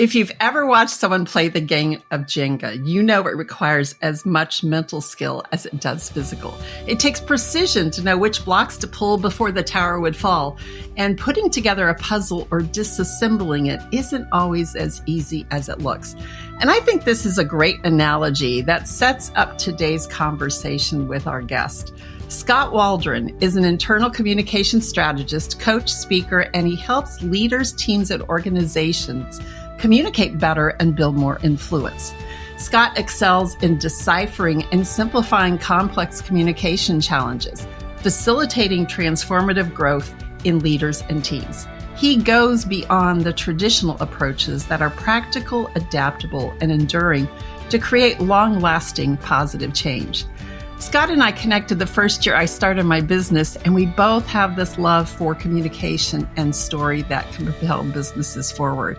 If you've ever watched someone play the game of Jenga, you know it requires as much mental skill as it does physical. It takes precision to know which blocks to pull before the tower would fall, and putting together a puzzle or disassembling it isn't always as easy as it looks. And I think this is a great analogy that sets up today's conversation with our guest. Skot Waldron is an internal communication strategist, coach, speaker, and he helps leaders, teams, and organizations communicate better and build more influence. Skot excels in deciphering and simplifying complex communication challenges, facilitating transformative growth in leaders and teams. He goes beyond the traditional approaches that are practical, adaptable, and enduring to create long-lasting positive change. Skot and I connected the first year I started my business, and we both have this love for communication and story that can propel businesses forward.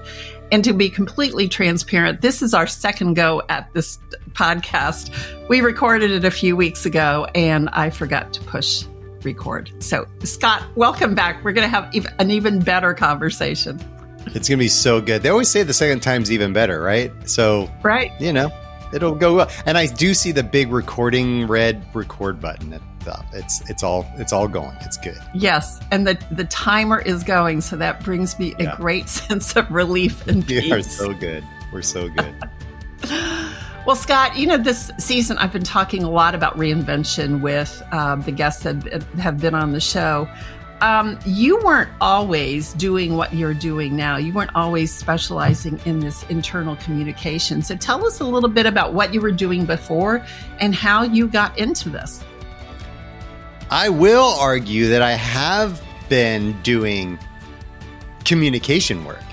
And to be completely transparent, this is our second go at this podcast. We recorded it a few weeks ago, and I forgot to push record. So, Skot, welcome back. We're going to have an even better conversation. It's going to be so good. They always say the second time's even better, right? So, right. You know, it'll go well. And I do see the big red record button at the top. It's all going. It's good. Yes. And the timer is going. So that brings me a great sense of relief and peace. We are so good. We're so good. Well, Skot, you know, this season I've been talking a lot about reinvention with the guests that have been on the show. You weren't always doing what you're doing now. You weren't always specializing in this internal communication. So tell us a little bit about what you were doing before and how you got into this. I will argue that I been doing communication work.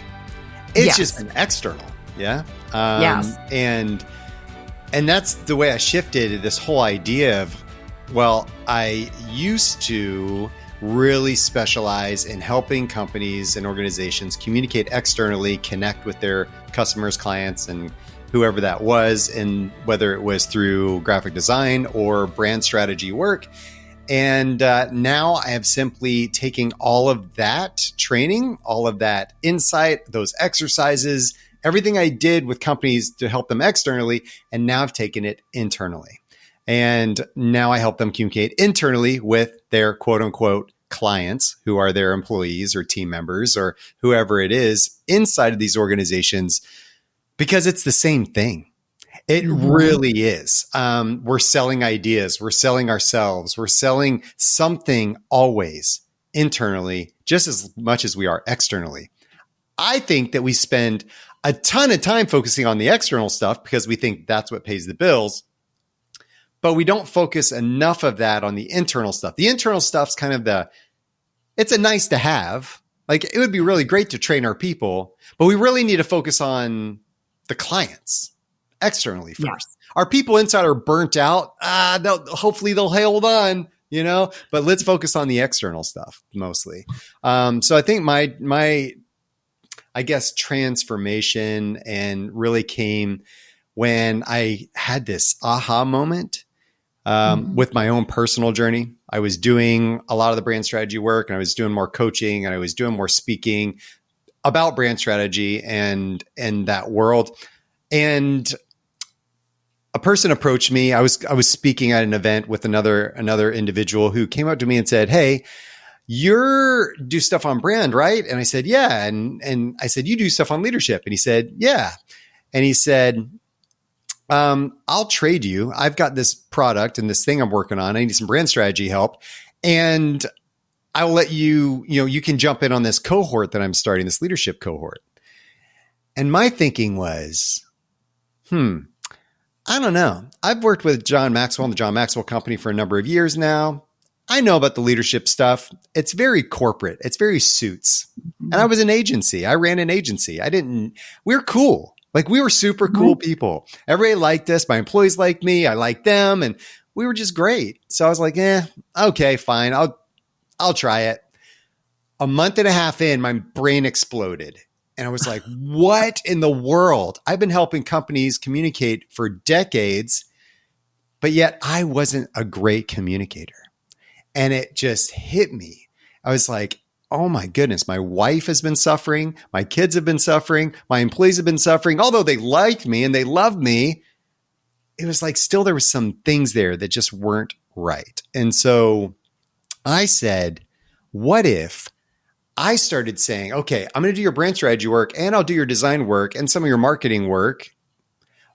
It's just an external. Yeah. Yes. And that's the way I shifted this whole idea of, well, I used to really specialize in helping companies and organizations communicate externally, connect with their customers, clients, and whoever that was, and whether it was through graphic design or brand strategy work. And now I have simply taken all of that training, all of that insight, those exercises, everything I did with companies to help them externally, and now I've taken it internally. And now I help them communicate internally with their quote unquote clients, who are their employees or team members or whoever it is inside of these organizations, because it's the same thing. It really is. We're selling ideas. We're selling ourselves. We're selling something always internally, just as much as we are externally. I think that we spend a ton of time focusing on the external stuff because we think that's what pays the bills. But we don't focus enough of that on the internal stuff. The internal stuff's kind of it's a nice to have. Like, it would be really great to train our people, but we really need to focus on the clients externally first. Yes. Our people inside are burnt out. Hopefully they'll hold on, but let's focus on the external stuff mostly. So I think my transformation and really came when I had this aha moment with my own personal journey. I was doing a lot of the brand strategy work, and I was doing more coaching, and I was doing more speaking about brand strategy and that world. And a person approached me. I was speaking at an event with another individual who came up to me and said, "Hey, you do stuff on brand, right?" And I said, "Yeah." And I said, "You do stuff on leadership?" And he said, "Yeah." And he said, "I'll trade you. I've got this product and this thing I'm working on. I need some brand strategy help. And I'll let you can jump in on this cohort that I'm starting, this leadership cohort." And my thinking was, I don't know. I've worked with John Maxwell and the John Maxwell Company for a number of years now. I know about the leadership stuff. It's very corporate. It's very suits. And I was an agency. I ran an agency. We're cool. Like, we were super cool people. Everybody liked us. My employees liked me. I liked them. And we were just great. So I was like, okay, fine. I'll try it. A month and a half in, my brain exploded. And I was like, what in the world? I've been helping companies communicate for decades, but yet I wasn't a great communicator. And it just hit me. I was like, oh my goodness, my wife has been suffering. My kids have been suffering. My employees have been suffering. Although they liked me and they loved me, it was like still there was some things there that just weren't right. And so I said, what if I started saying, okay, I'm going to do your brand strategy work and I'll do your design work and some of your marketing work,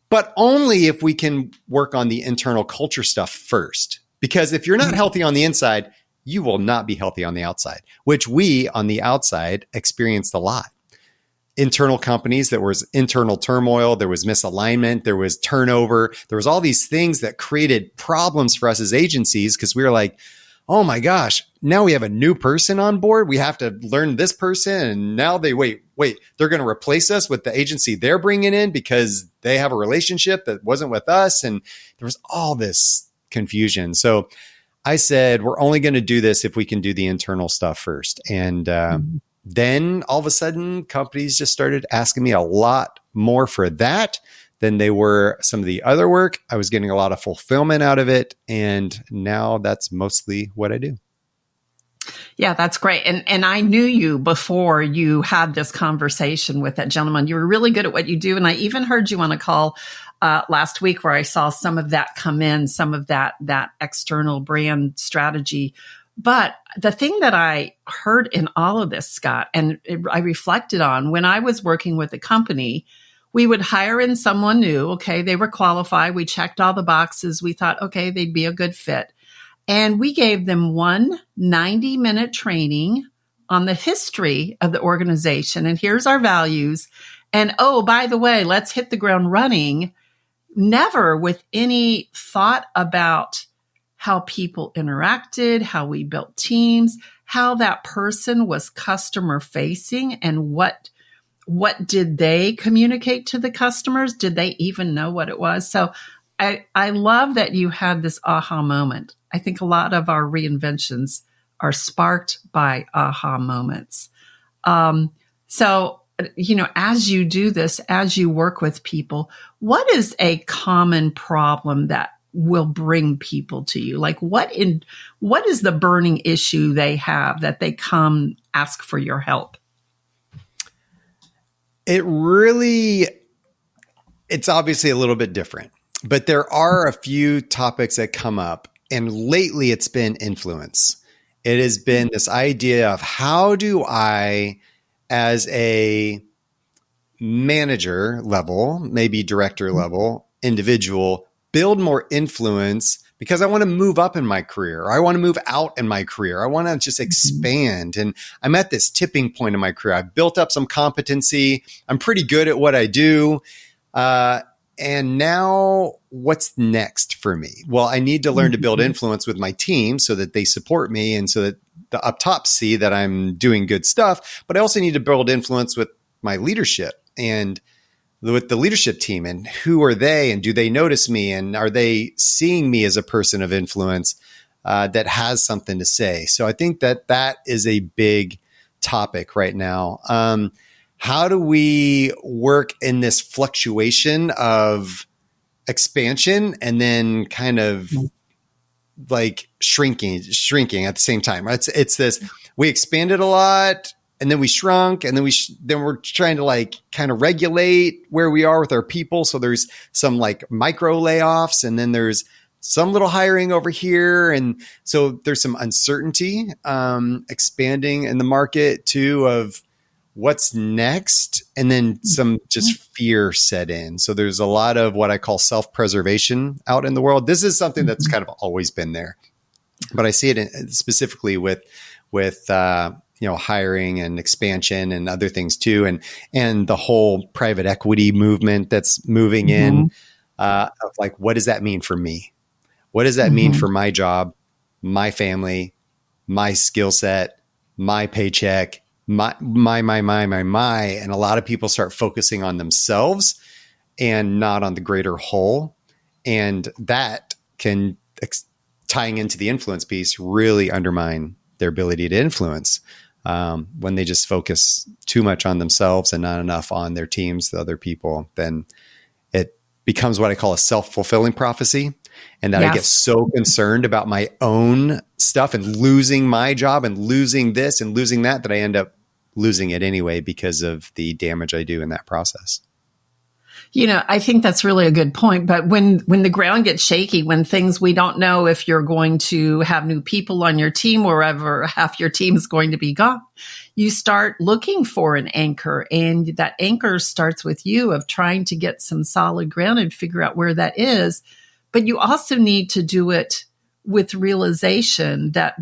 but only if we can work on the internal culture stuff first. Because if you're not healthy on the inside, you will not be healthy on the outside, which we on the outside experienced a lot. Internal companies, there was internal turmoil, there was misalignment, there was turnover, there was all these things that created problems for us as agencies because we were like, oh my gosh, now we have a new person on board. We have to learn this person. And now they wait, they're going to replace us with the agency they're bringing in because they have a relationship that wasn't with us. And there was all this confusion. So I said, we're only going to do this if we can do the internal stuff first. And then all of a sudden, companies just started asking me a lot more for that than they were some of the other work. I was getting a lot of fulfillment out of it. And now that's mostly what I do. Yeah, that's great. And I knew you before you had this conversation with that gentleman. You were really good at what you do. And I even heard you on a call last week where I saw some of that come in, some of that external brand strategy. But the thing that I heard in all of this, Scott, and I reflected on when I was working with a company, we would hire in someone new. Okay, they were qualified. We checked all the boxes. We thought, okay, they'd be a good fit. And we gave them one 90-minute training on the history of the organization. And here's our values. And oh, by the way, let's hit the ground running. Never with any thought about how people interacted, how we built teams, how that person was customer facing, and what did they communicate to the customers? Did they even know what it was? So I love that you had this aha moment. I think a lot of our reinventions are sparked by aha moments. So, as you do this, as you work with people, what is a common problem that will bring people to you? Like what is the burning issue they have that they come ask for your help? It's obviously a little bit different, but there are a few topics that come up. And lately it's been influence. It has been this idea of how do I, as a manager level, maybe director level individual, build more influence because I want to move up in my career. Or I want to move out in my career. I want to just expand. And I'm at this tipping point in my career. I've built up some competency. I'm pretty good at what I do. And now what's next for me? Well, I need to learn to build influence with my team so that they support me and so that the up top see that I'm doing good stuff. But I also need to build influence with my leadership and with the leadership team, and who are they and do they notice me and are they seeing me as a person of influence that has something to say? So I think that is a big topic right now. How do we work in this fluctuation of expansion and then kind of like shrinking at the same time? Right? It's this, we expanded a lot and then we shrunk and then then we're trying to like kind of regulate where we are with our people. So there's some like micro layoffs and then there's some little hiring over here. And so there's some uncertainty expanding in the market too of what's next, and then some just fear set in. So there's a lot of what I call self-preservation out in the world. This is something that's kind of always been there, but I see it specifically with hiring and expansion and other things too, and the whole private equity movement that's moving in. Of like, what does that mean for me? What does that mean for my job, my family, my skill set, my paycheck? My, and a lot of people start focusing on themselves and not on the greater whole. And that can, tying into the influence piece, really undermine their ability to influence when they just focus too much on themselves and not enough on their teams, the other people. Then becomes what I call a self-fulfilling prophecy. And that I get so concerned about my own stuff and losing my job and losing this and losing that I end up losing it anyway because of the damage I do in that process. I think that's really a good point. But when the ground gets shaky, when we don't know if you're going to have new people on your team or ever half your team is going to be gone, you start looking for an anchor. And that anchor starts with you of trying to get some solid ground and figure out where that is. But you also need to do it with realization that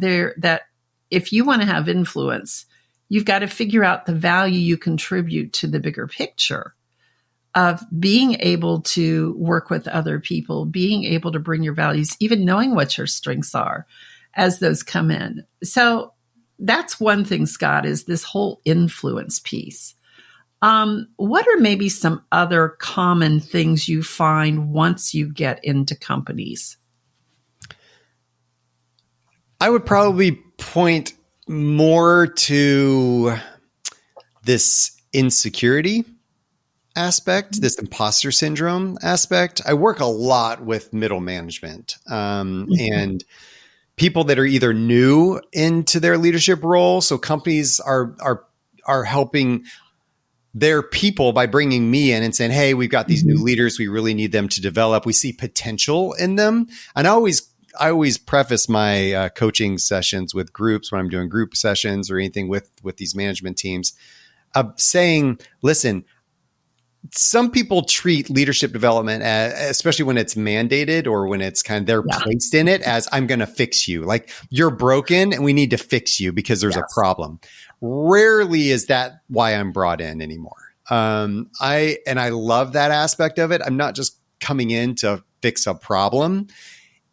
if you want to have influence, you've got to figure out the value you contribute to the bigger picture of being able to work with other people, being able to bring your values, even knowing what your strengths are as those come in. So that's one thing, Scott, is this whole influence piece. What are maybe some other common things you find once you get into companies? I would probably point more to this insecurity aspect, this imposter syndrome aspect. I work a lot with middle management and people that are either new into their leadership role. So companies are helping their people by bringing me in and saying, hey, we've got these new leaders. We really need them to develop. We see potential in them. And I always preface my coaching sessions with groups when I'm doing group sessions or anything with these management teams saying, listen, some people treat leadership development, especially when it's mandated or when it's kind of they're placed in it as I'm going to fix you. Like you're broken and we need to fix you because there's a problem. Rarely is that why I'm brought in anymore. I love that aspect of it. I'm not just coming in to fix a problem.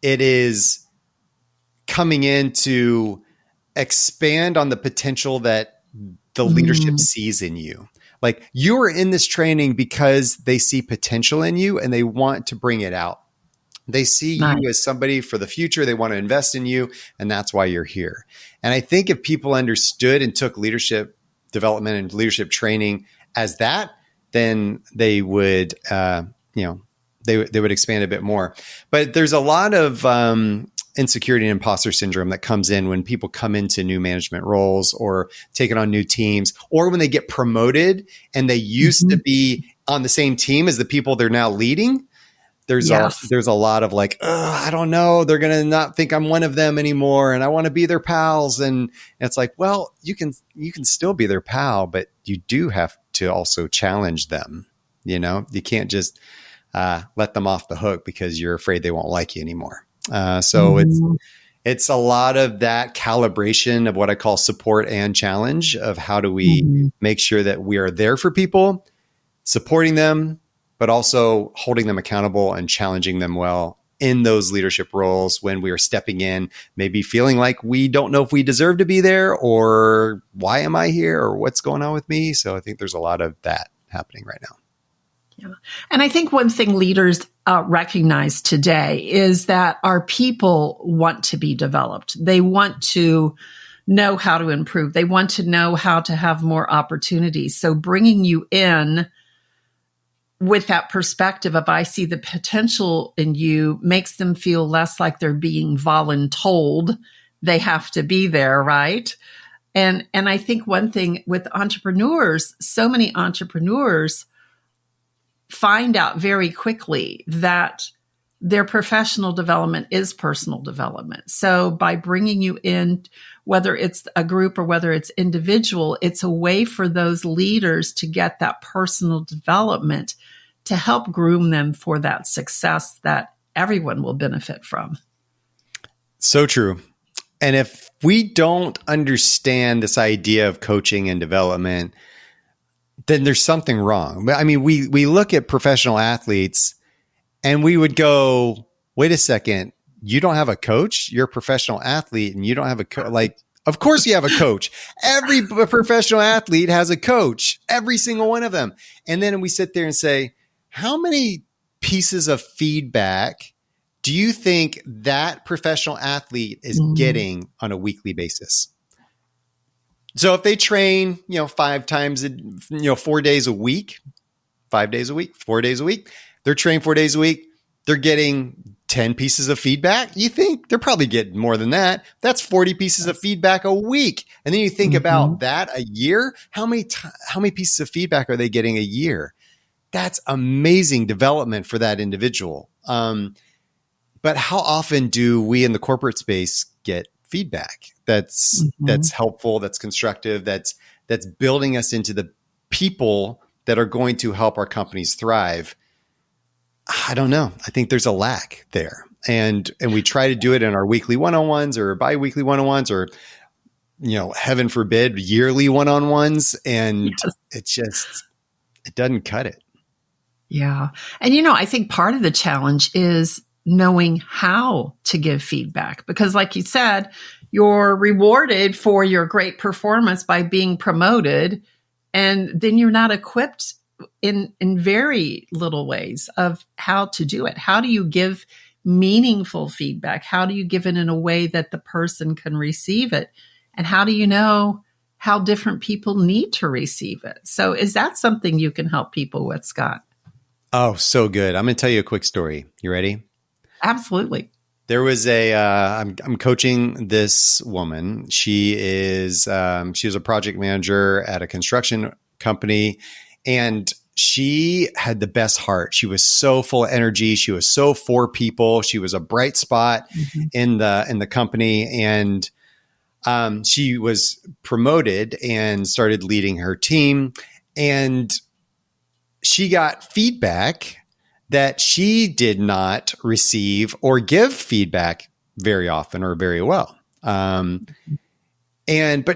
It is coming in to expand on the potential that the leadership sees in you. Like you are in this training because they see potential in you and they want to bring it out. They see you as somebody for the future. They want to invest in you. And that's why you're here. And I think if people understood and took leadership development and leadership training as that, then they would, they would expand a bit more. But there's a lot of insecurity and imposter syndrome that comes in when people come into new management roles or taking on new teams, or when they get promoted and they used to be on the same team as the people they're now leading. There's a lot of like, I don't know, they're going to not think I'm one of them anymore, and I want to be their pals. And it's like, well, you can still be their pal, but you do have to also challenge them. You can't just let them off the hook because you're afraid they won't like you anymore. So it's a lot of that calibration of what I call support and challenge of how do we make sure that we are there for people, supporting them, but also holding them accountable and challenging them well in those leadership roles when we are stepping in, maybe feeling like we don't know if we deserve to be there or why am I here or what's going on with me. So I think there's a lot of that happening right now. Yeah. And I think one thing leaders recognize today is that our people want to be developed. They want to know how to improve. They want to know how to have more opportunities. So bringing you in with that perspective of I see the potential in you makes them feel less like they're being voluntold. They have to be there, right? And I think one thing with entrepreneurs, so many entrepreneurs find out very quickly that their professional development is personal development. So by bringing you in, whether it's a group or whether it's individual, it's a way for those leaders to get that personal development to help groom them for that success that everyone will benefit from. So true. And if we don't understand this idea of coaching and development, then there's something wrong. I mean, we look at professional athletes and we would go, wait a second, you don't have a coach? You're a professional athlete and you don't have a coach. Like, of course you have a coach. Every professional athlete has a coach, every single one of them. And then we sit there and say, how many pieces of feedback do you think that professional athlete is getting on a weekly basis? So if they train, 5 times, 4 days a week, 5 days a week, 4 days a week, They're trained 4 days a week. They're getting 10 pieces of feedback. You think they're probably getting more than that. That's 40 pieces of feedback a week. And then you think about that a year. How many pieces of feedback are they getting a year? That's amazing development for that individual. But how often do we in the corporate space get feedback that's helpful, that's constructive, that's building us into the people that are going to help our companies thrive? I don't know. I think there's a lack there. And we try to do it in our weekly one-on-ones or bi-weekly one-on-ones or, heaven forbid, yearly one-on-ones. And it doesn't cut it. Yeah. And, I think part of the challenge is knowing how to give feedback, because like you said, you're rewarded for your great performance by being promoted. And then you're not equipped in very little ways of how to do it. How do you give meaningful feedback? How do you give it in a way that the person can receive it? And how do you know how different people need to receive it? So is that something you can help people with, Skot? Oh, so good. I'm going to tell you a quick story. You ready? Absolutely. There was I'm coaching this woman. She was a project manager at a construction company, and she had the best heart. She was so full of energy. She was so for people. She was a bright spot in the company, and she was promoted and started leading her team, and she got feedback that she did not receive or give feedback very often or very well. But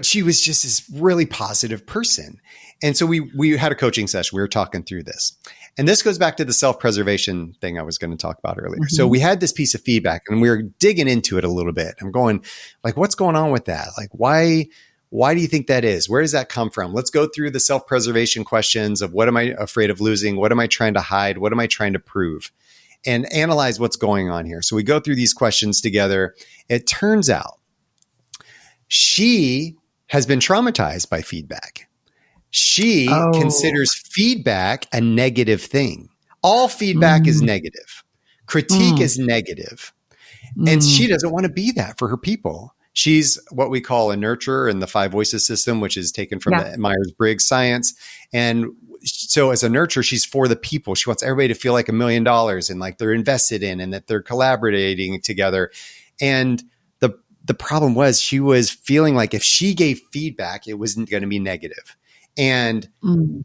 she was just this really positive person. And so we had a coaching session. We were talking through this. And this goes back to the self-preservation thing I was going to talk about earlier. So we had this piece of feedback and we were digging into it a little bit. I'm going like, what's going on with that? Like, why do you think that is? Where does that come from? Let's go through the self-preservation questions of what am I afraid of losing? What am I trying to hide? What am I trying to prove? And analyze what's going on here. So we go through these questions together. It turns out she has been traumatized by feedback. She considers feedback a negative thing. All feedback is negative. Critique is negative. And she doesn't want to be that for her people. She's what we call a nurturer in the 5 voices system, which is taken from the Myers-Briggs science. And so as a nurturer, she's for the people. She wants everybody to feel like $1 million and like they're invested in and that they're collaborating together. And the problem was she was feeling like if she gave feedback, it wasn't going to be negative. And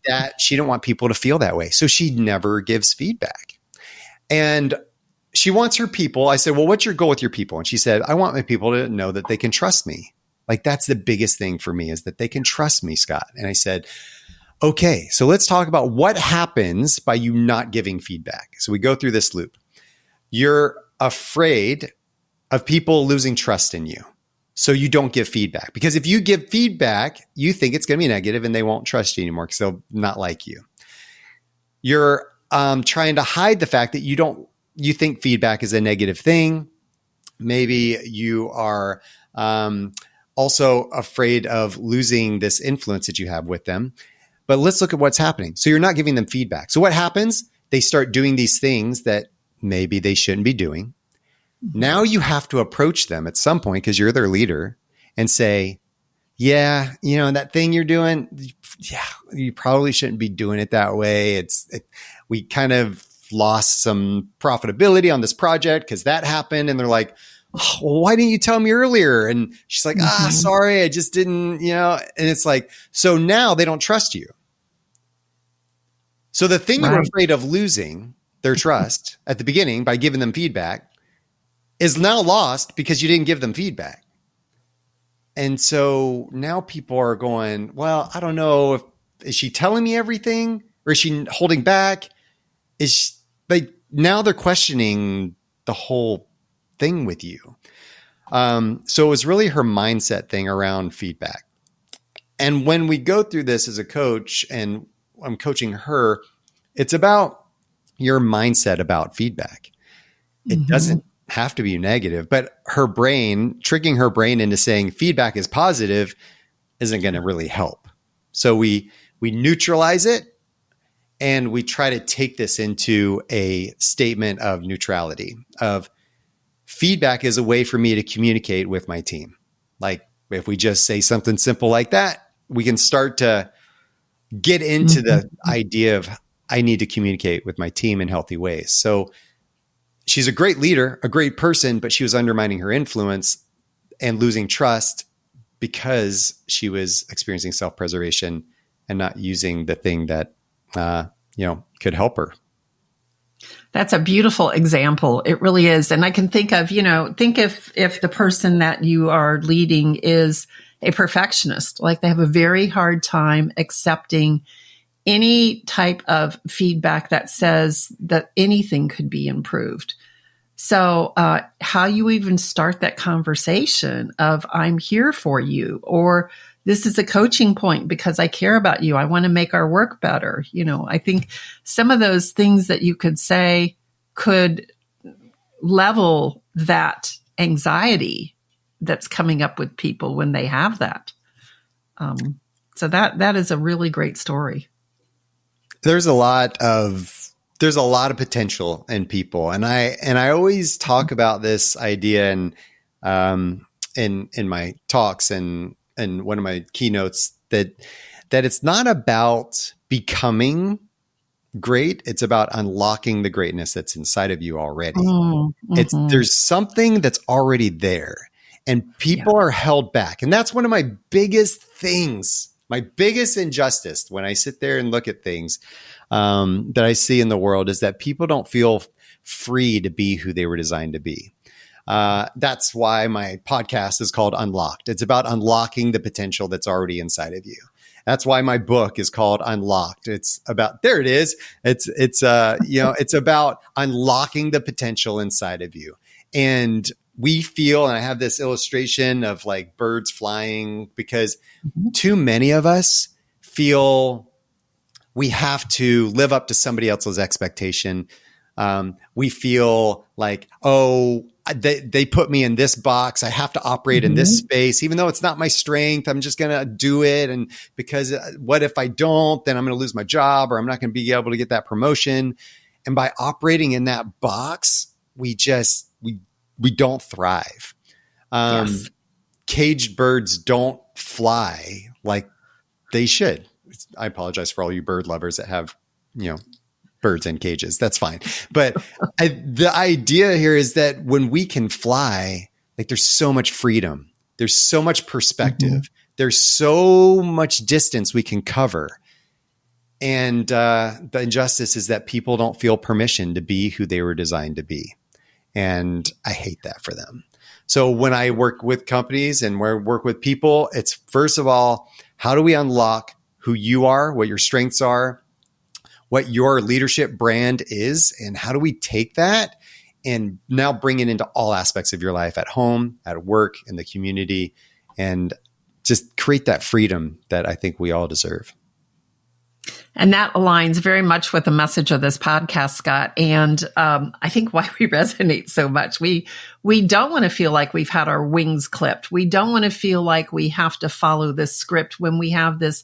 that she didn't want people to feel that way. So she never gives feedback. And she wants her people. I said, well, what's your goal with your people? And she said, I want my people to know that they can trust me. Like that's the biggest thing for me is that they can trust me, Skot. And I said, okay, so let's talk about what happens by you not giving feedback. So we go through this loop. You're afraid of people losing trust in you. So you don't give feedback because if you give feedback, you think it's going to be negative and they won't trust you anymore because they'll not like you. You're trying to hide the fact that you think feedback is a negative thing. Maybe you are also afraid of losing this influence that you have with them. But let's look at what's happening. So you're not giving them feedback. So what happens? They start doing these things that maybe they shouldn't be doing. Now you have to approach them at some point because you're their leader and say, yeah, that thing you're doing, you probably shouldn't be doing it that way. We kind of lost some profitability on this project because that happened. And they're like, oh, well, why didn't you tell me earlier? And she's like, sorry, I just didn't, and it's like, so now they don't trust you. So the thing you were afraid of losing their trust at the beginning by giving them feedback is now lost because you didn't give them feedback. And so now people are going, well, I don't know is she telling me everything or is she holding back? Now they're questioning the whole thing with you. So it was really her mindset thing around feedback. And when we go through this as a coach and I'm coaching her, it's about your mindset about feedback. It doesn't have to be negative, but tricking her brain into saying feedback is positive isn't going to really help. So we neutralize it And we try to take this into a statement of neutrality, of feedback is a way for me to communicate with my team. Like if we just say something simple like that, we can start to get into the idea of I need to communicate with my team in healthy ways. So she's a great leader, a great person, but she was undermining her influence and losing trust because she was experiencing self-preservation and not using the thing that, could help her. That's a beautiful example. It really is. And I can think of, if the person that you are leading is a perfectionist, like they have a very hard time accepting any type of feedback that says that anything could be improved. So how you even start that conversation of I'm here for you, or this is a coaching point because I care about you. I want to make our work better. I think some of those things that you could say could level that anxiety that's coming up with people when they have that. So that is a really great story. There's a lot of potential in people. And I always talk about this idea in my talks and one of my keynotes that it's not about becoming great. It's about unlocking the greatness that's inside of you already. There's something that's already there and people are held back. And that's one of my biggest things, my biggest injustice when I sit there and look at things that I see in the world is that people don't feel free to be who they were designed to be. That's why my podcast is called Unlocked. It's about unlocking the potential that's already inside of you. That's why my book is called Unlocked. It's about, there it is. It's about unlocking the potential inside of you. And we feel, and I have this illustration of like birds flying because too many of us feel we have to live up to somebody else's expectation. We feel like, they put me in this box. I have to operate in this space, even though it's not my strength. I'm just going to do it. And because what if I don't, then I'm going to lose my job or I'm not going to be able to get that promotion. And by operating in that box, we don't thrive. Caged birds don't fly like they should. I apologize for all you bird lovers that have, birds in cages. That's fine. But the idea here is that when we can fly, like there's so much freedom. There's so much perspective. There's so much distance we can cover. And the injustice is that people don't feel permission to be who they were designed to be. And I hate that for them. So when I work with companies and work with people, it's first of all, how do we unlock who you are, what your strengths are, what your leadership brand is, and how do we take that and now bring it into all aspects of your life at home, at work, in the community, and just create that freedom that I think we all deserve. And that aligns very much with the message of this podcast, Scott. And I think why we resonate so much. We don't want to feel like we've had our wings clipped. We don't want to feel like we have to follow this script when we have this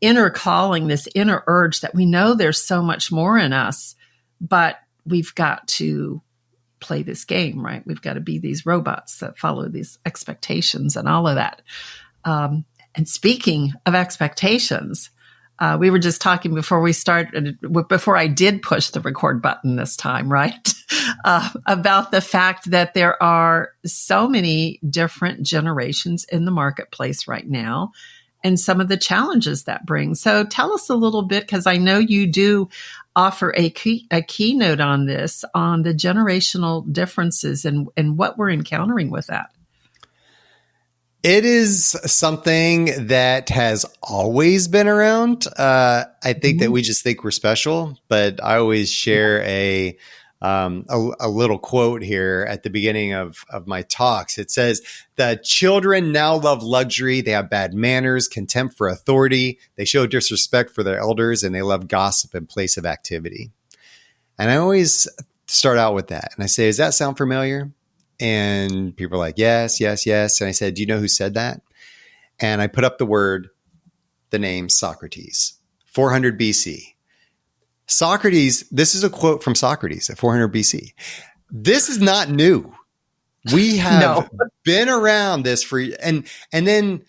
inner calling, this inner urge that we know there's so much more in us, but we've got to play this game, right? We've got to be these robots that follow these expectations and all of that. And speaking of expectations, we were just talking before we started, before I did push the record button this time, right? About the fact that there are so many different generations in the marketplace right now and some of the challenges that brings. So tell us a little bit, because I know you do offer a keynote on this, on the generational differences and what we're encountering with that. It is something that has always been around. I think that we just think we're special, but I always share a little quote here at the beginning of my talks. It says, "The children now love luxury. They have bad manners, contempt for authority. They show disrespect for their elders, and they love gossip in place of activity." And I always start out with that. And I say, does that sound familiar? And people are like, yes, yes, yes. And I said, do you know who said that? And I put up the name Socrates, 400 BC. Socrates, this is a quote from Socrates at 400 BC. This is not new. We have been around this for, and then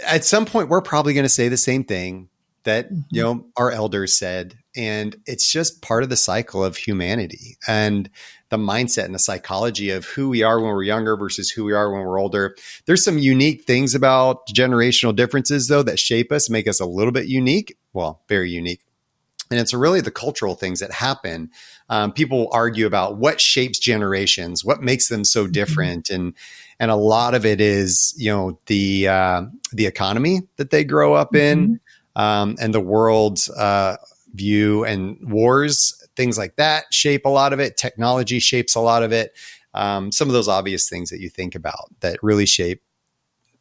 at some point we're probably going to say the same thing that, you know, our elders said. And it's just part of the cycle of humanity and the mindset and the psychology of who we are when we're younger versus who we are when we're older. There's some unique things about generational differences, though, that shape us, make us a little bit unique. Well, very unique. And it's really the cultural things that happen. People argue about what shapes generations, what makes them so different. And a lot of it is, you know, the economy that they grow up in, and the world's view, and wars, things like that shape a lot of it. Technology shapes a lot of it. Some of those obvious things that you think about that really shape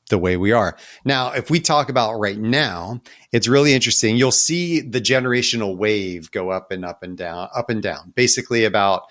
the way we are. Now, if we talk about right now, it's really interesting. You'll see the generational wave go up and up and down, up and down. Basically about,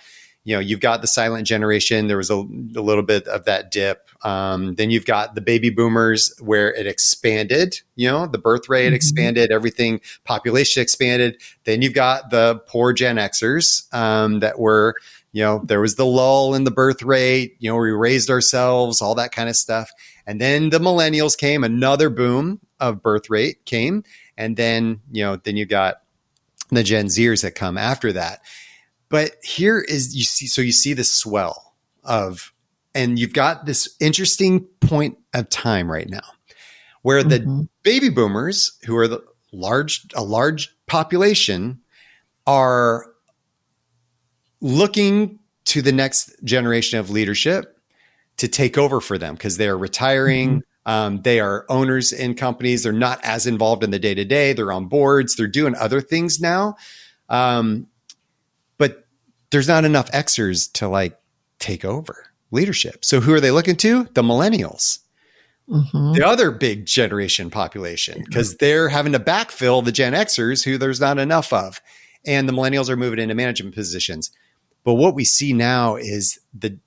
you know, you've got the silent generation. There was a little bit of that dip. Then you've got the baby boomers where it expanded, you know, the birth rate expanded, everything, population expanded. Then you've got the poor Gen Xers that were, you know, there was the lull in the birth rate, you know, we raised ourselves, all that kind of stuff. And then the millennials came, another boom of birth rate came. And then, you know, then you got the Gen Zers that come after that. But here is, you see this swell of, and you've got this interesting point of time right now where the baby boomers, who are a large population, are looking to the next generation of leadership to take over for them because they're retiring. They are owners in companies. They're not as involved in the day-to-day. They're on boards. They're doing other things now. But there's not enough Xers to like take over leadership. So who are they looking to? The millennials, the other big generation population, because they're having to backfill the Gen Xers who there's not enough of. And the millennials are moving into management positions. But what we see now is the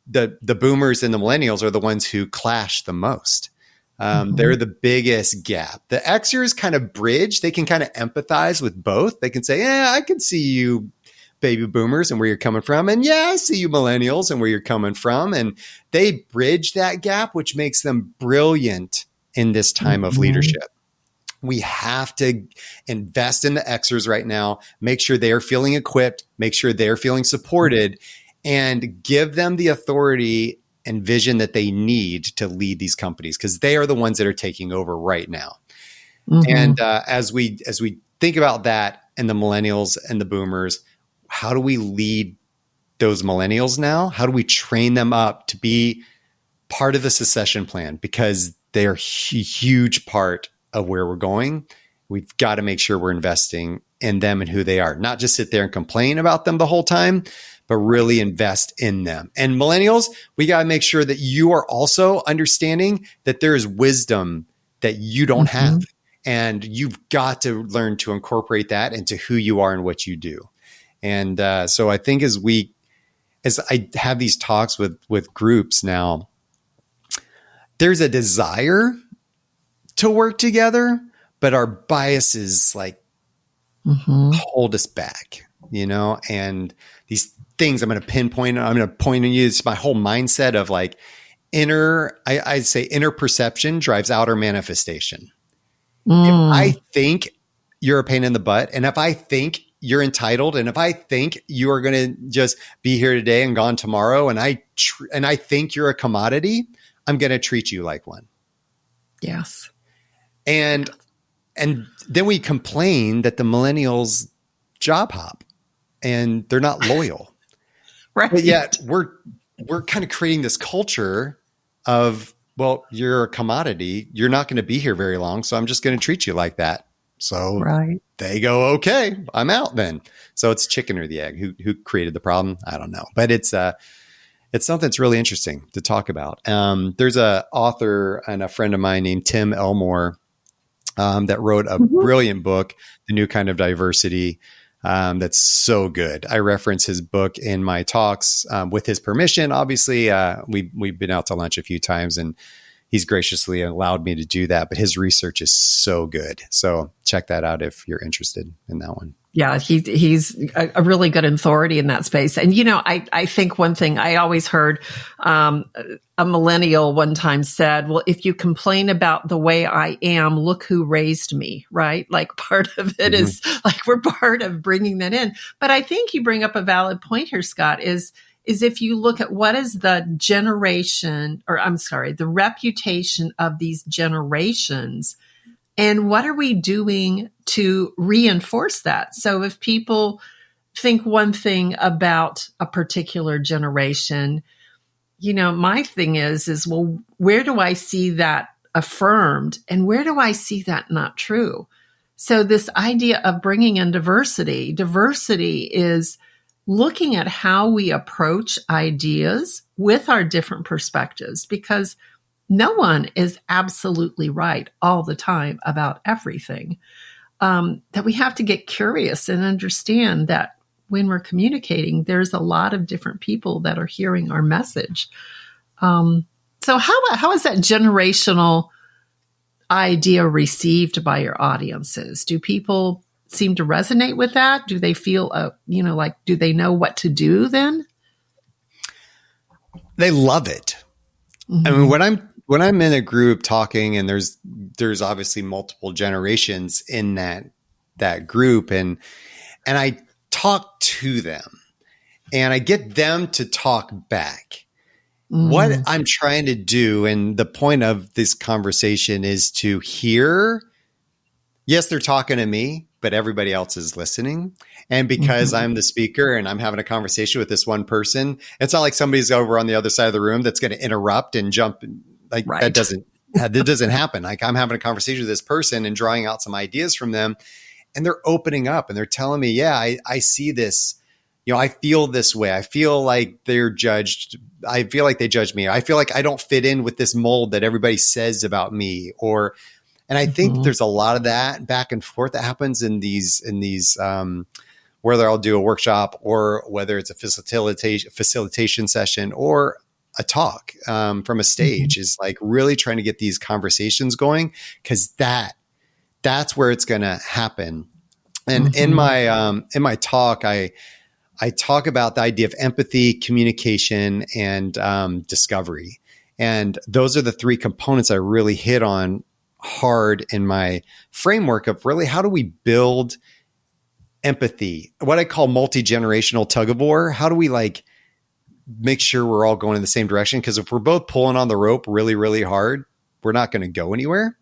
boomers and the millennials are the ones who clash the most. They're the biggest gap. The Xers kind of bridge. They can kind of empathize with both. They can say, yeah, I can see you baby boomers and where you're coming from. And yeah, I see you millennials and where you're coming from. And they bridge that gap, which makes them brilliant in this time of leadership. We have to invest in the Xers right now, make sure they're feeling equipped, make sure they're feeling supported, and give them the authority and vision that they need to lead these companies, because they are the ones that are taking over right now. And as we think about that and the millennials and the boomers, how do we lead those millennials now? How do we train them up to be part of the succession plan? Because they are a huge part of where we're going. We've got to make sure we're investing in them and who they are, not just sit there and complain about them the whole time, but really invest in them. And millennials, we got to make sure that you are also understanding that there is wisdom that you don't have. And you've got to learn to incorporate that into who you are and what you do. And so I think as I have these talks with groups now, there's a desire to work together, but our biases like hold us back, you know, and these things I'm going to pinpoint, I'm going to point on you. It's my whole mindset of like I'd say inner perception drives outer manifestation. If I think you're a pain in the butt, and if I think you're entitled, and if I think you are going to just be here today and gone tomorrow, and I think you're a commodity, I'm going to treat you like one. Yes. And then we complain that the millennials job hop and they're not loyal. Right. But yet we're kind of creating this culture of, well, you're a commodity. You're not going to be here very long. So I'm just going to treat you like that. So they go, okay, I'm out then. So it's chicken or the egg. Who created the problem? I don't know. But it's something that's really interesting to talk about. There's a author and a friend of mine named Tim Elmore that wrote a brilliant book, The New Kind of Diversity. That's so good. I reference his book in my talks with his permission. Obviously, we've been out to lunch a few times and he's graciously allowed me to do that. But his research is so good. So check that out if you're interested in that one. Yeah, he's a really good authority in that space. And, I think one thing I always heard, a millennial one time said, well, if you complain about the way I am, look who raised me, right? Like part of it is like we're part of bringing that in. But I think you bring up a valid point here, Scott, is if you look at what is the the reputation of these generations, and what are we doing to reinforce that? So if people think one thing about a particular generation, my thing is, well, where do I see that affirmed and where do I see that not true? So this idea of bringing in diversity is looking at how we approach ideas with our different perspectives, because no one is absolutely right all the time about everything. That we have to get curious and understand that when we're communicating, there's a lot of different people that are hearing our message. So how is that generational idea received by your audiences? Do people seem to resonate with that? Do they feel, do they know what to do then? They love it. I mean, when I'm in a group talking, and there's obviously multiple generations in that group, and I talk to them and I get them to talk back. What I'm trying to do, and the point of this conversation, is to hear, yes, they're talking to me, but everybody else is listening. And because I'm the speaker and I'm having a conversation with this one person, it's not like somebody's over on the other side of the room that's going to interrupt and jump. That doesn't happen. Like, I'm having a conversation with this person and drawing out some ideas from them, and they're opening up and they're telling me, yeah, I see this, I feel this way. I feel like they're judged. I feel like they judge me. I feel like I don't fit in with this mold that everybody says about me. And I think there's a lot of that back and forth that happens in these whether I'll do a workshop or whether it's a facilitation session or a talk from a stage, is like really trying to get these conversations going, because that's where it's going to happen. And in my talk, I talk about the idea of empathy, communication, and discovery. And those are the three components I really hit on hard in my framework of really how do we build empathy, what I call multi-generational tug of war. How do we make sure we're all going in the same direction? Because if we're both pulling on the rope really, really hard, we're not going to go anywhere.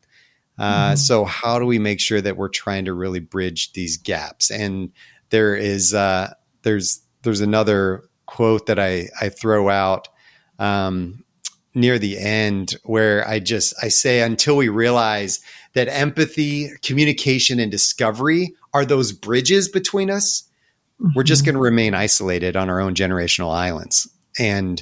So how do we make sure that we're trying to really bridge these gaps? And there's another quote that I throw out near the end, where I say, until we realize that empathy, communication, and discovery are those bridges between us, we're just going to remain isolated on our own generational islands. And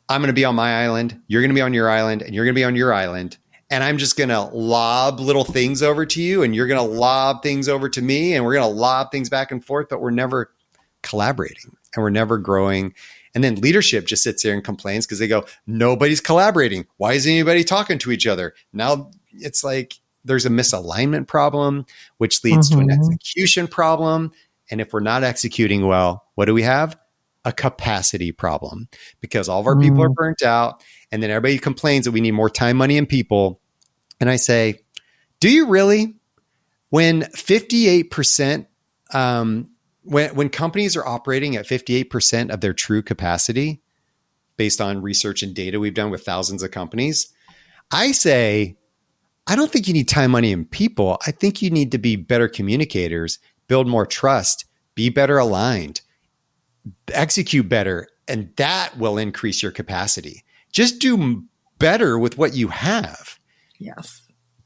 I'm going to be on my island, you're going to be on your island, and you're going to be on your island. And I'm just going to lob little things over to you, and you're going to lob things over to me, and we're going to lob things back and forth, but we're never collaborating and we're never growing. And then leadership just sits there and complains because they go, nobody's collaborating. Why isn't anybody talking to each other? Now it's like there's a misalignment problem, which leads to an execution problem. And if we're not executing well, what do we have? A capacity problem, because all of our people are burnt out. And then everybody complains that we need more time, money, and people. And I say, do you really? When 58%, when companies are operating at 58% of their true capacity, based on research and data we've done with thousands of companies, I say, I don't think you need time, money, and people. I think you need to be better communicators, build more trust, be better aligned, execute better, and that will increase your capacity. Just do better with what you have. Yes.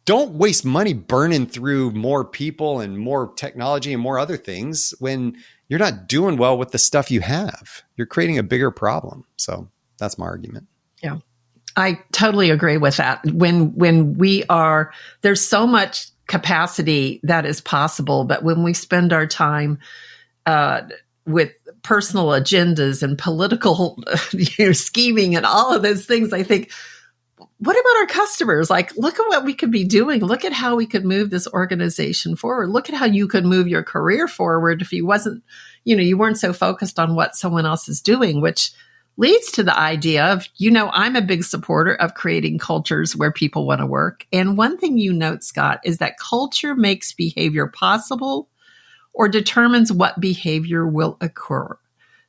Don't waste money burning through more people and more technology and more other things when you're not doing well with the stuff you have. You're creating a bigger problem. So that's my argument. Yeah, I totally agree with that. When there's so much capacity that is possible, but when we spend our time with personal agendas and political scheming and all of those things, I think, what about our customers? Like, look at what we could be doing. Look at how we could move this organization forward. Look at how you could move your career forward if you weren't so focused on what someone else is doing, which leads to the idea of, I'm a big supporter of creating cultures where people want to work. And one thing you note, Scott, is that culture makes behavior possible or determines what behavior will occur.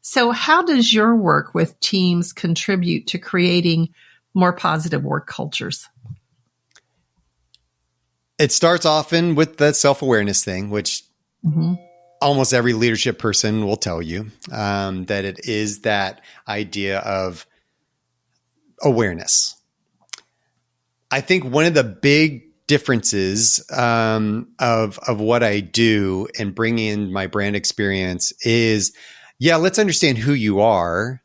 So how does your work with teams contribute to creating more positive work cultures? It starts often with that self-awareness thing, which almost every leadership person will tell you, that it is that idea of awareness. I think one of the big differences of what I do and bringing in my brand experience is, let's understand who you are,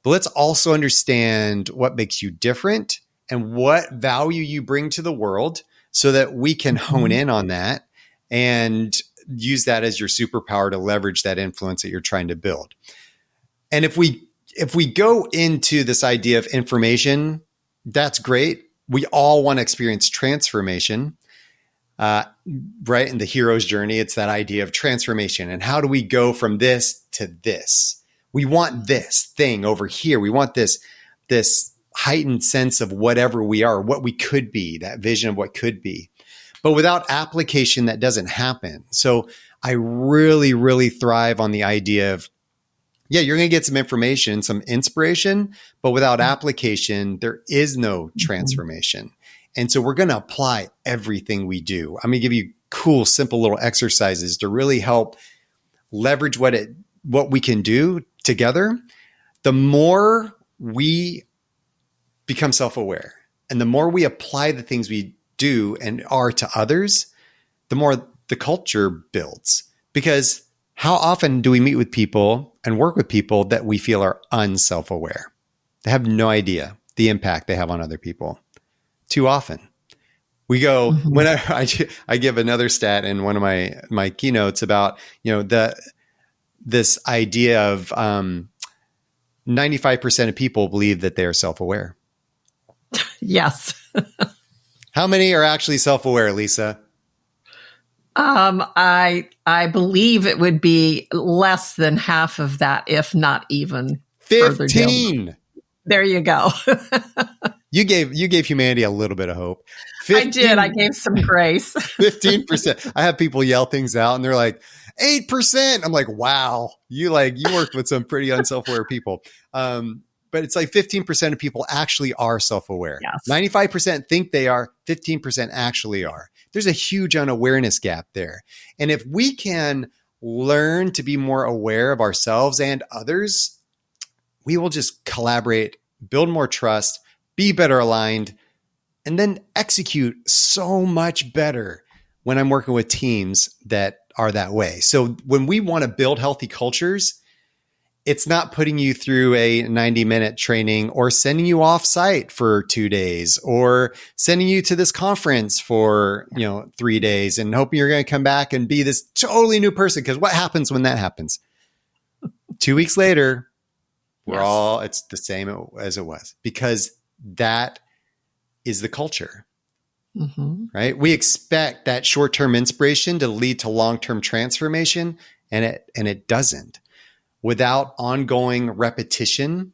but let's also understand what makes you different and what value you bring to the world so that we can hone in on that and use that as your superpower to leverage that influence that you're trying to build. And if we go into this idea of information, that's great. We all want to experience transformation, right? In the hero's journey, it's that idea of transformation. And how do we go from this to this? We want this thing over here. We want this heightened sense of whatever we are, what we could be, that vision of what could be. But without application, that doesn't happen. So I really, really thrive on the idea of, you're going to get some information, some inspiration, but without application, there is no transformation. And so we're going to apply everything we do. I'm going to give you cool, simple little exercises to really help leverage what we can do together. The more we become self-aware and the more we apply the things we do and are to others, the more the culture builds. Because how often do we meet with people and work with people that we feel are unself-aware? They have no idea the impact they have on other people. Too often. We go, when I give another stat in one of my keynotes about, this idea of 95% of people believe that they are self-aware. Yes. How many are actually self-aware, Lisa? I believe it would be less than half of that, if not even 15. There you go. You gave humanity a little bit of hope. 15, I did. I gave some grace. 15%. I have people yell things out and they're like, 8%. I'm like, wow, you worked with some pretty unself-aware people. But it's like 15% of people actually are self-aware. Yes. 95% think they are, 15% actually are. There's a huge unawareness gap there. And if we can learn to be more aware of ourselves and others, we will just collaborate, build more trust, be better aligned, and then execute so much better when I'm working with teams that are that way. So when we want to build healthy cultures, it's not putting you through a 90-minute training or sending you off site for 2 days or sending you to this conference for 3 days and hoping you're going to come back and be this totally new person. Because what happens when that happens? 2 weeks later, it's the same as it was, because that is the culture, right? We expect that short-term inspiration to lead to long-term transformation, and it doesn't. Without ongoing repetition,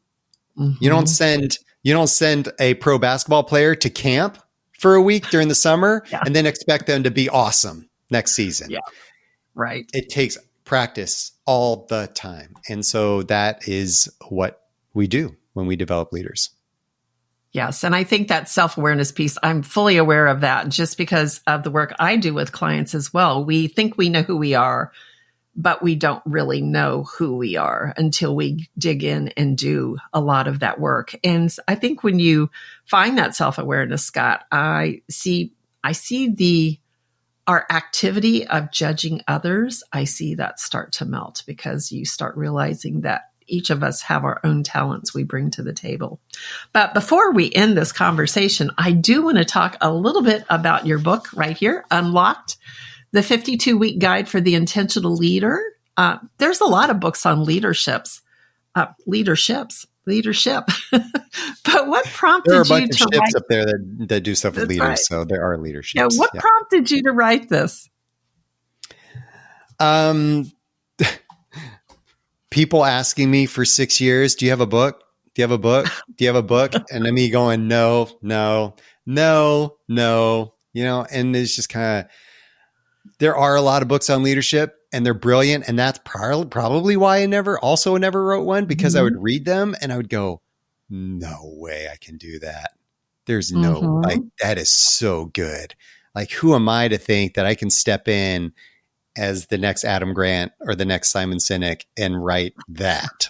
you don't send a pro basketball player to camp for a week during the summer and then expect them to be awesome next season. Yeah, right. It takes practice all the time. And so that is what we do when we develop leaders. Yes. And I think that self-awareness piece, I'm fully aware of that just because of the work I do with clients as well. We think we know who we are, but we don't really know who we are until we dig in and do a lot of that work. And I think when you find that self-awareness, Scott, I see our activity of judging others. I see that start to melt because you start realizing that each of us have our own talents we bring to the table. But before we end this conversation, I do want to talk a little bit about your book right here, Unlocked, the 52-week guide for the intentional leader. There's a lot of books on leaderships, leadership. But what There are a prompted bunch you of to ships write? up there that do stuff with That's leaders. right. So there are Yeah. leaderships. What Yeah. prompted you to write this? People asking me for 6 years, do you have a book? Do you have a book? Do you have a book? And then me going, no, no, no, no, and it's just kind of, there are a lot of books on leadership and they're brilliant. And that's probably why I never wrote one, because I would read them and I would go, no way I can do that. There's no, like, that is so good. Like, who am I to think that I can step in as the next Adam Grant or the next Simon Sinek and write that?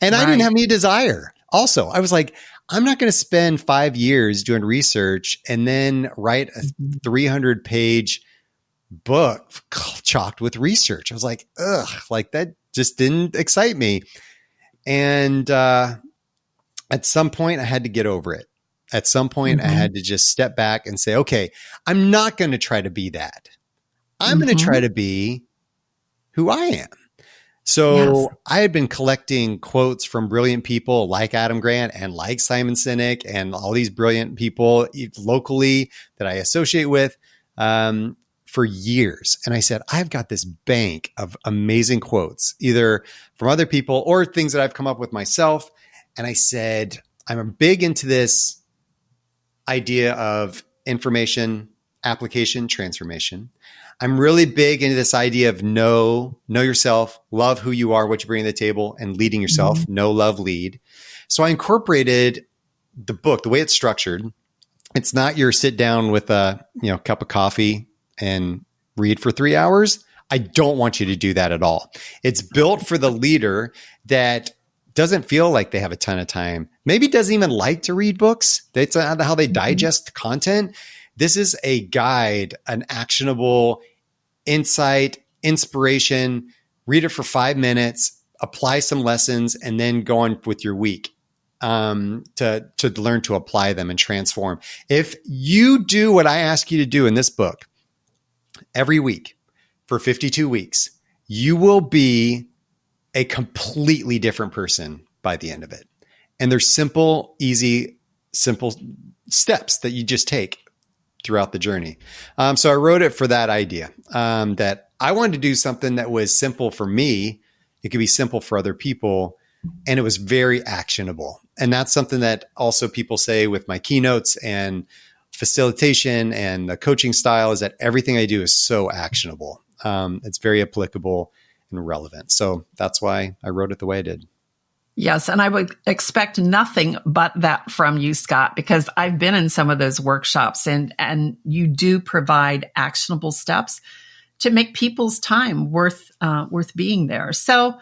And I didn't have any desire. Also, I was like, I'm not going to spend 5 years doing research and then write a 300-page book chocked with research. I was like, ugh, like that just didn't excite me. And at some point I had to get over it. At some point I had to just step back and say, okay, I'm not going to try to be that. I'm going to try to be who I am. So I had been collecting quotes from brilliant people like Adam Grant and like Simon Sinek and all these brilliant people locally that I associate with for years. And I said, I've got this bank of amazing quotes, either from other people or things that I've come up with myself. And I said, I'm big into this idea of information, application, transformation. I'm really big into this idea of know yourself, love who you are, what you bring to the table, and leading yourself, know, love, lead. So I incorporated the book, the way it's structured. It's not your sit down with a cup of coffee and read for 3 hours. I don't want you to do that at all. It's built for the leader that doesn't feel like they have a ton of time, maybe doesn't even like to read books. That's how they digest content. This is a guide, an actionable insight, inspiration. Read it for 5 minutes, apply some lessons, and then go on with your week to learn to apply them and transform. If you do what I ask you to do in this book every week for 52 weeks, you will be a completely different person by the end of it. And there's simple steps that you just take throughout the journey. So I wrote it for that idea, that I wanted to do something that was simple for me. It could be simple for other people, and it was very actionable. And that's something that also people say with my keynotes and facilitation and the coaching style, is that everything I do is so actionable. It's very applicable and relevant. So that's why I wrote it the way I did. Yes. And I would expect nothing but that from you, Skot, because I've been in some of those workshops and you do provide actionable steps to make people's time worth being there. So,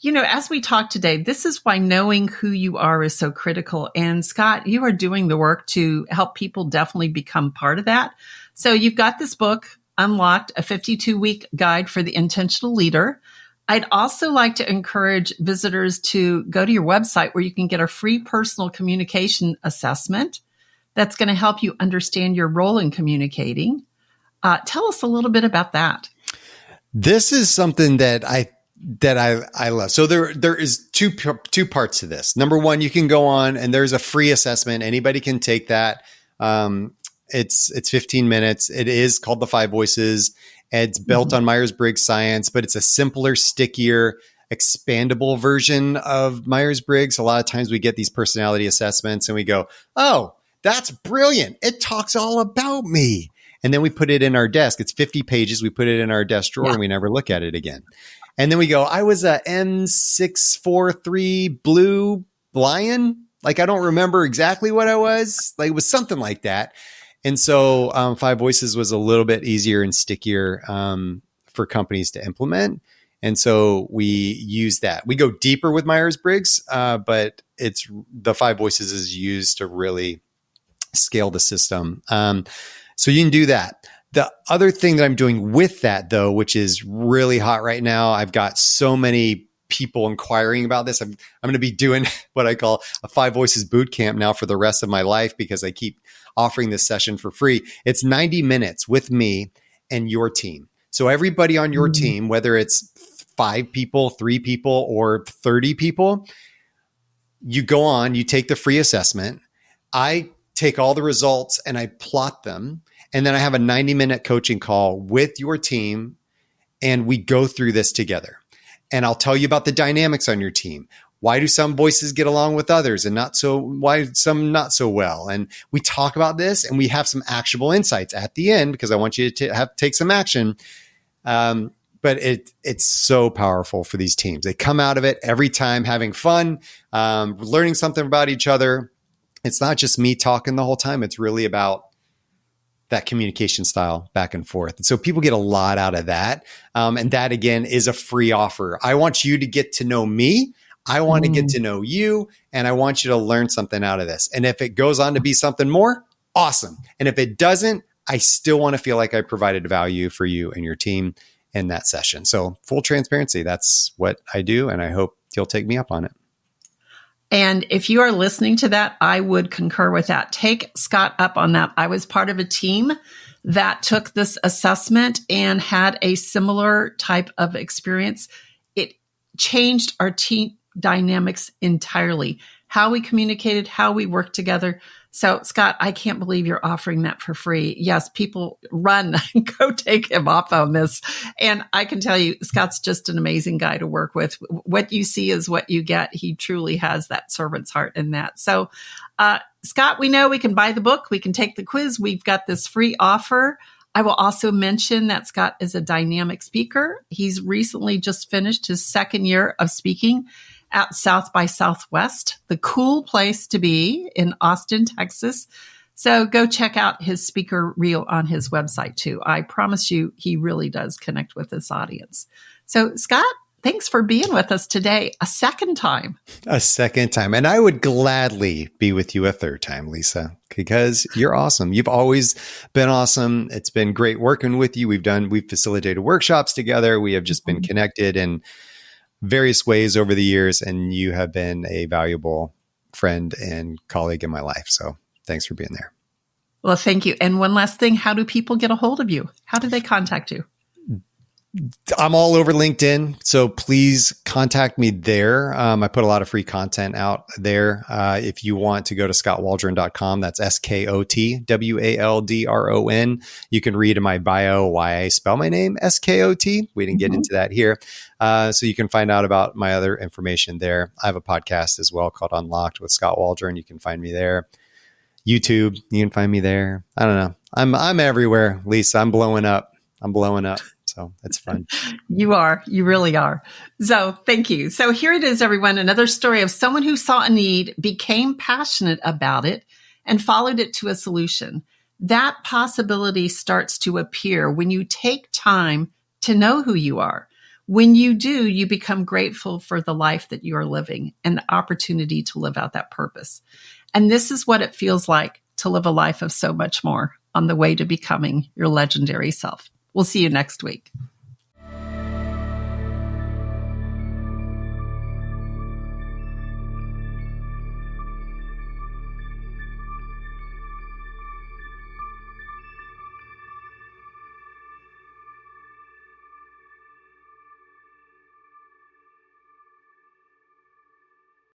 as we talk today, this is why knowing who you are is so critical. And Skot, you are doing the work to help people definitely become part of that. So you've got this book, Unlocked, a 52-week guide for the intentional leader. I'd also like to encourage visitors to go to your website where you can get a free personal communication assessment that's going to help you understand your role in communicating. Tell us a little bit about that. This is something that I love. So there is two parts to this. Number one, you can go on and there's a free assessment. Anybody can take that. It's 15 minutes. It is called the 5 Voices. It's built on Myers-Briggs science, but it's a simpler, stickier, expandable version of Myers-Briggs. A lot of times we get these personality assessments and we go, oh, that's brilliant. It talks all about me. And then we put it in our desk. It's 50 pages. We put it in our desk drawer and we never look at it again. And then we go, I was a M643 blue lion. Like, I don't remember exactly what I was. Like, it was something like that. And so 5 Voices was a little bit easier and stickier for companies to implement. And so we use that. We go deeper with Myers-Briggs, but it's the 5 Voices is used to really scale the system. So you can do that. The other thing that I'm doing with that, though, which is really hot right now, I've got so many people inquiring about this. I'm going to be doing what I call a 5 Voices boot camp now for the rest of my life, because I keep offering this session for free. It's 90 minutes with me and your team. So everybody on your team, whether it's 5 people, 3 people, or 30 people, you go on, you take the free assessment. I take all the results and I plot them. And then I have a 90-minute coaching call with your team. And we go through this together. And I'll tell you about the dynamics on your team. Why do some voices get along with others and why some not so well? And we talk about this and we have some actionable insights at the end because I want you to take some action. But it's so powerful for these teams. They come out of it every time having fun, learning something about each other. It's not just me talking the whole time. It's really about that communication style back and forth. And so people get a lot out of that. And that, again, is a free offer. I want you to get to know me. I want to get to know you. And I want you to learn something out of this. And if it goes on to be something more, awesome. And if it doesn't, I still want to feel like I provided value for you and your team in that session. So full transparency, that's what I do. And I hope you'll take me up on it. And if you are listening to that, I would concur with that. Take Skot up on that. I was part of a team that took this assessment and had a similar type of experience. It changed our team dynamics entirely. How we communicated, how we worked together. So, Skot, I can't believe you're offering that for free. Yes, people run, go take him up on this. And I can tell you, Skot's just an amazing guy to work with. What you see is what you get. He truly has that servant's heart in that. So, Skot, we know we can buy the book. We can take the quiz. We've got this free offer. I will also mention that Skot is a dynamic speaker. He's recently just finished his second year of speaking at South by Southwest, the cool place to be in Austin, Texas. So go check out his speaker reel on his website too. I promise you, he really does connect with this audience. So Skot, thanks for being with us today a second time. A second time. And I would gladly be with you a third time, Lisa, because you're awesome. You've always been awesome. It's been great working with you. We've facilitated workshops together. We have just been connected in various ways over the years, and you have been a valuable friend and colleague in my life. So thanks for being there. Well, thank you. And one last thing, how do people get a hold of you? How do they contact you? I'm all over LinkedIn, so please contact me there. I put a lot of free content out there. If you want to go to skotwaldron.com, that's SKOTWALDRON. You can read in my bio why I spell my name SKOT. We didn't get into that here. So you can find out about my other information there. I have a podcast as well called Unlocked with Skot Waldron. You can find me there. YouTube, you can find me there. I don't know. I'm everywhere, Lisa. I'm blowing up. So it's fun. You are. You really are. So thank you. So here it is, everyone. Another story of someone who saw a need, became passionate about it, and followed it to a solution. That possibility starts to appear when you take time to know who you are. When you do, you become grateful for the life that you are living and the opportunity to live out that purpose. And this is what it feels like to live a life of so much more on the way to becoming your legendary self. We'll see you next week.